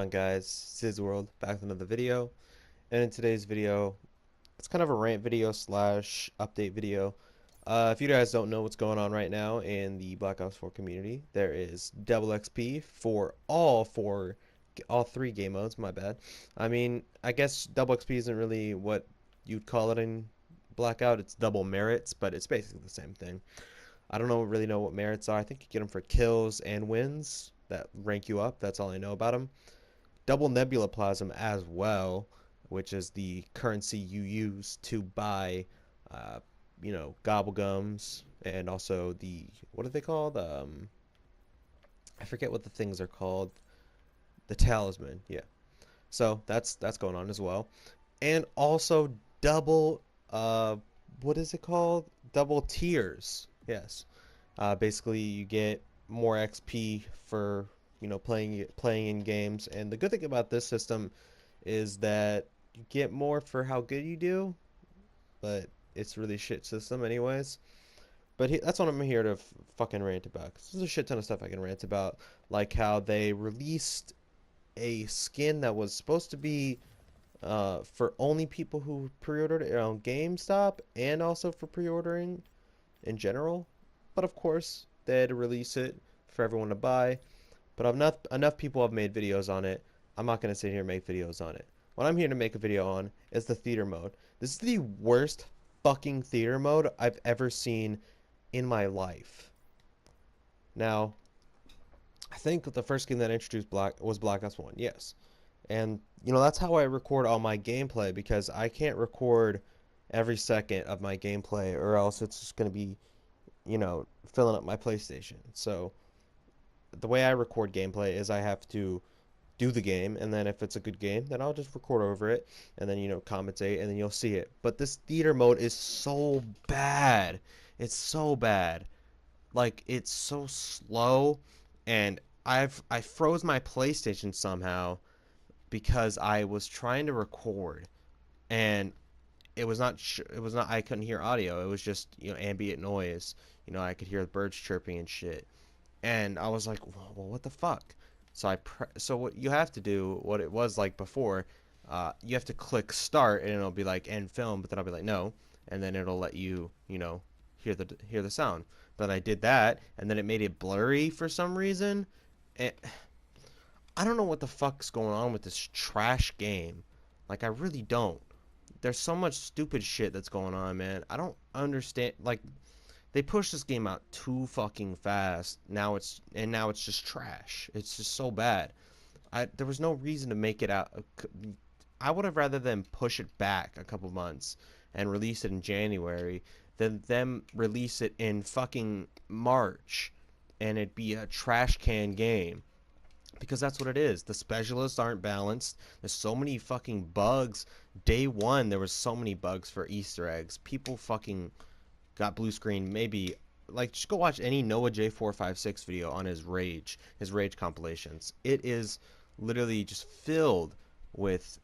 On guys, Sis World back with another video, and in today's video it's kind of a rant video slash update video. If you guys don't know what's going on right now in the Black Ops 4 community, there is double XP for all three game modes. My bad. I mean, I guess double XP isn't really what you'd call it in Blackout. It's double merits, but it's basically the same thing. I don't really know what merits are. I think you get them for kills and wins that rank you up. That's all I know about them. Double nebula plasm as well, which is the currency you use to buy, uh, gobblegums, and also what are they called? I forget what the things are called. The talisman, yeah. So that's going on as well, and also double, what is it called? Double tiers. Yes. Basically, you get more XP for playing in games, and the good thing about this system is that you get more for how good you do, but it's really shit system anyways. But that's what I'm here to fucking rant about. 'Cause there's a shit ton of stuff I can rant about, like how they released a skin that was supposed to be for only people who pre-ordered it on GameStop, and also for pre-ordering in general. But of course, they had to release it for everyone to buy. But enough people have made videos on it. I'm not going to sit here and make videos on it. What I'm here to make a video on is the theater mode. This is the worst fucking theater mode I've ever seen in my life. Now, I think the first game that introduced Black Ops 1, yes. And, that's how I record all my gameplay, because I can't record every second of my gameplay, or else it's just going to be, filling up my PlayStation. So, the way I record gameplay is I have to do the game, and then if it's a good game, then I'll just record over it, and then commentate, and then you'll see it. But this theater mode is so bad. It's so bad. Like, it's so slow, and I froze my PlayStation somehow because I was trying to record, and it was not I couldn't hear audio. It was just ambient noise. I could hear the birds chirping and shit, and I was like, well, what the fuck? So what you have to do, what it was like before, you have to click start, and it'll be like end film, but then I'll be like no, and then it'll let you hear the sound. But I did that, and then it made it blurry for some reason. And I don't know what the fuck's going on with this trash game. Like, I really don't. There's so much stupid shit that's going on, man. I don't understand. Like, they pushed this game out too fucking fast. Now it's just trash. It's just so bad. There was no reason to make it out. I would have rather them push it back a couple months and release it in January than them release it in fucking March and it be a trash can game. Because that's what it is. The specialists aren't balanced. There's so many fucking bugs. Day one, there was so many bugs for Easter eggs. People fucking got blue screen. Maybe, like, just go watch any Noah J456 video on his rage compilations. It is literally just filled with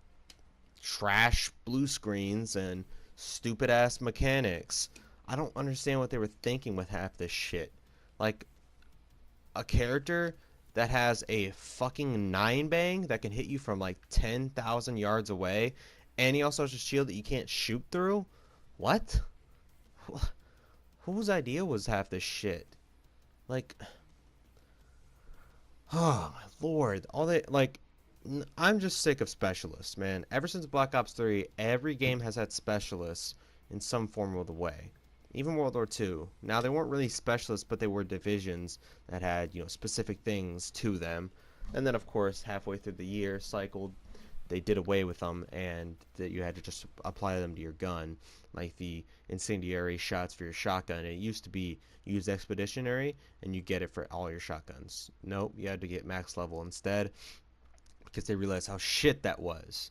trash blue screens and stupid ass mechanics. I don't understand what they were thinking with half this shit. Like, a character that has a fucking 9 bang that can hit you from like 10,000 yards away, and he also has a shield that you can't shoot through? What? Whose idea was half this shit? Like, oh my lord. I'm just sick of specialists, man. Ever since Black Ops 3, every game has had specialists in some form of the way. Even World War II. Now, they weren't really specialists, but they were divisions that had, specific things to them. And then, of course, halfway through the year cycle, they did away with them, and that you had to just apply them to your gun, like the incendiary shots for your shotgun. It used to be use expeditionary, and you get it for all your shotguns. Nope, you had to get max level instead, because they realized how shit that was.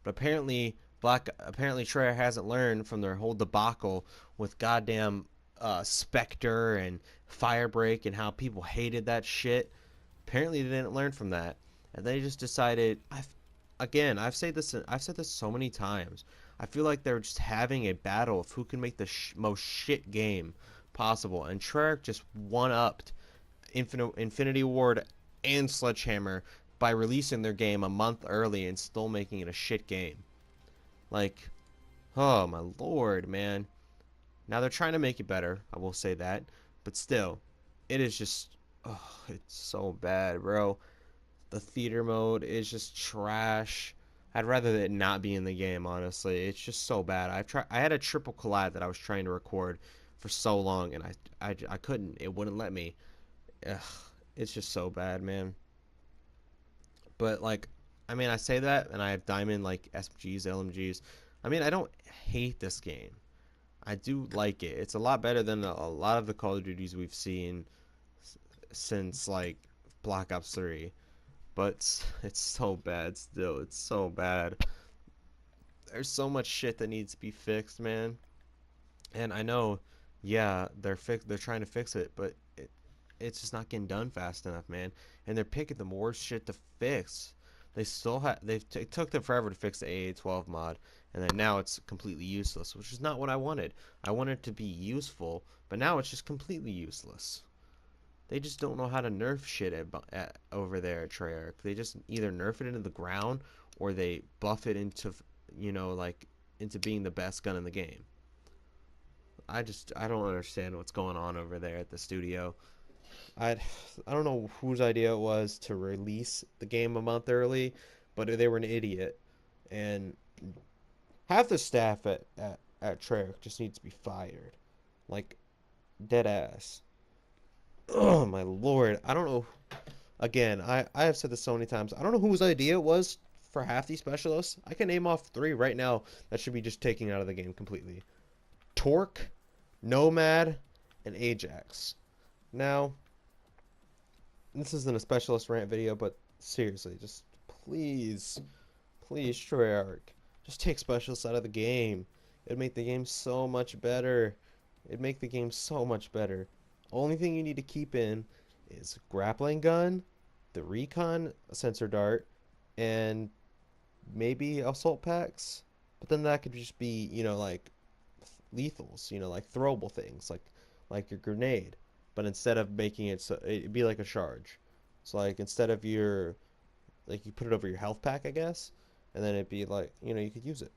But apparently Treyarch hasn't learned from their whole debacle with goddamn Spectre and Firebreak and how people hated that shit. Apparently they didn't learn from that, and they just decided. I've said this so many times. I feel like they're just having a battle of who can make the most shit game possible, and Treyarch just one upped Infinity Ward and Sledgehammer by releasing their game a month early and still making it a shit game. Like, oh my lord, man. Now they're trying to make it better, I will say that, but still, it is just, oh, it's so bad, bro. The theater mode is just trash. I'd rather it not be in the game, honestly. It's just so bad. I had a triple collide that I was trying to record for so long, and I couldn't. It wouldn't let me. Ugh, it's just so bad, man. But like, I mean, I say that, and I have diamond like SMGs, LMGs. I mean, I don't hate this game. I do like it. It's a lot better than a lot of the Call of Duties we've seen since like Black Ops 3. But it's so bad still. It's so bad. There's so much shit that needs to be fixed, man. And I know, yeah, they're trying to fix it, but it's just not getting done fast enough, man. And they're picking the worst shit to fix. They still have it took them forever to fix the AA12 mod, and then now it's completely useless, which is not what I wanted. I wanted it to be useful, but now it's just completely useless. They just don't know how to nerf shit over there at Treyarch. They just either nerf it into the ground or they buff it into, like into being the best gun in the game. I don't understand what's going on over there at the studio. I don't know whose idea it was to release the game a month early, but they were an idiot. And half the staff at Treyarch just needs to be fired. Like, dead ass. Oh my lord. I don't know. Again, I have said this so many times. I don't know whose idea it was for half these specialists. I can name off 3 right now that should be just taken out of the game completely. Torque, Nomad, and Ajax. Now, this isn't a specialist rant video, but seriously, just please, please, Treyarch, just take specialists out of the game. It'd make the game so much better. It'd make the game so much better. Only thing you need to keep in is grappling gun, the recon sensor dart, and maybe assault packs. But then that could just be, like lethals, like throwable things, like your grenade. But instead of making it so it'd be like a charge. So like instead of your like you put it over your health pack, I guess, and then it'd be like, you could use it.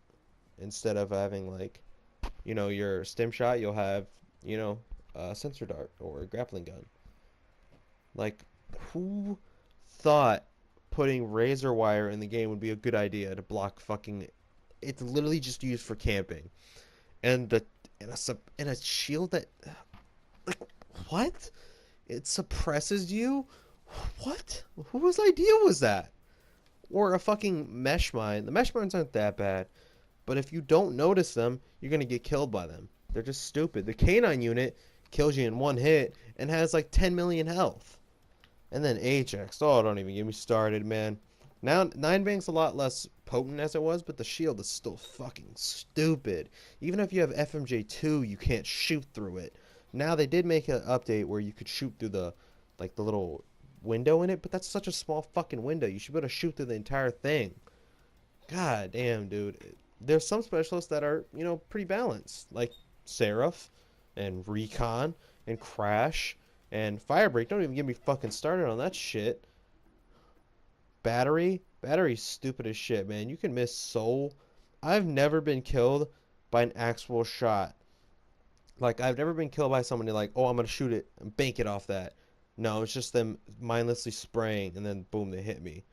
Instead of having like, your stim shot, you'll have, a sensor dart or a grappling gun. Like, who thought putting razor wire in the game would be a good idea to block fucking? It's literally just used for camping, and a shield that, like, what? It suppresses you? What? Whose idea was that? Or a fucking mesh mine. The mesh mines aren't that bad, but if you don't notice them, you're gonna get killed by them. They're just stupid. The K9 unit kills you in one hit and has like 10 million health. And then Ajax. Oh, don't even get me started, man. Now, 9-Bank's a lot less potent as it was, but the shield is still fucking stupid. Even if you have FMJ2, you can't shoot through it. Now, they did make an update where you could shoot through the little window in it, but that's such a small fucking window. You should be able to shoot through the entire thing. God damn, dude. There's some specialists that are, pretty balanced. Like Seraph and Recon and Crash and Firebreak. Don't even get me fucking started on that shit. Battery's stupid as shit, man. You can miss so. I've never been killed by an actual shot. Like, I've never been killed by somebody like, oh, I'm gonna shoot it and bank it off that. No, it's just them mindlessly spraying and then boom, they hit me.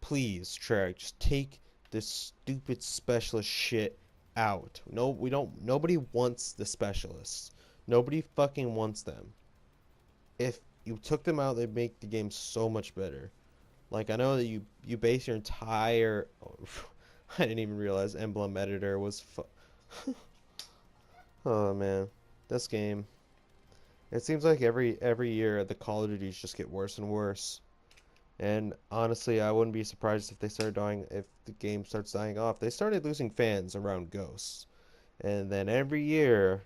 Please, Treyarch, just take this stupid specialist shit out. No, we don't. Nobody wants the specialists. Nobody fucking wants them. If you took them out, they'd make the game so much better. Like, I know that you base your entire. Oh, I didn't even realize emblem editor was. Oh man, this game. It seems like every year the Call of Duties just get worse and worse. And honestly, I wouldn't be surprised if if the game starts dying off. They started losing fans around Ghosts. And then every year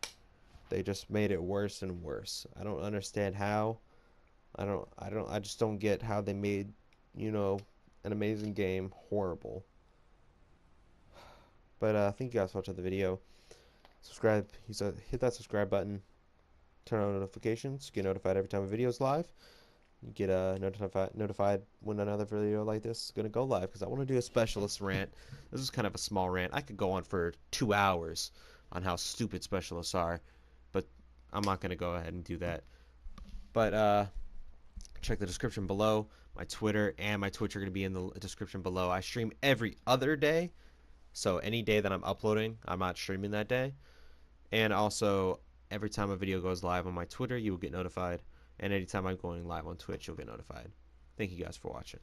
they just made it worse and worse. I don't understand how. I just don't get how they made, an amazing game horrible. But thank you guys for watching the video. Subscribe, hit that subscribe button. Turn on notifications, get notified every time a video is live. You get notified when another video like this is gonna go live, because I want to do a specialist rant. This is kind of a small rant. I could go on for 2 hours on how stupid specialists are, but I'm not gonna go ahead and do that. But check the description below. My Twitter and my Twitch are gonna be in the description below. I stream every other day, so any day that I'm uploading, I'm not streaming that day. And also, every time a video goes live on my Twitter, you will get notified. And anytime I'm going live on Twitch, you'll get notified. Thank you guys for watching.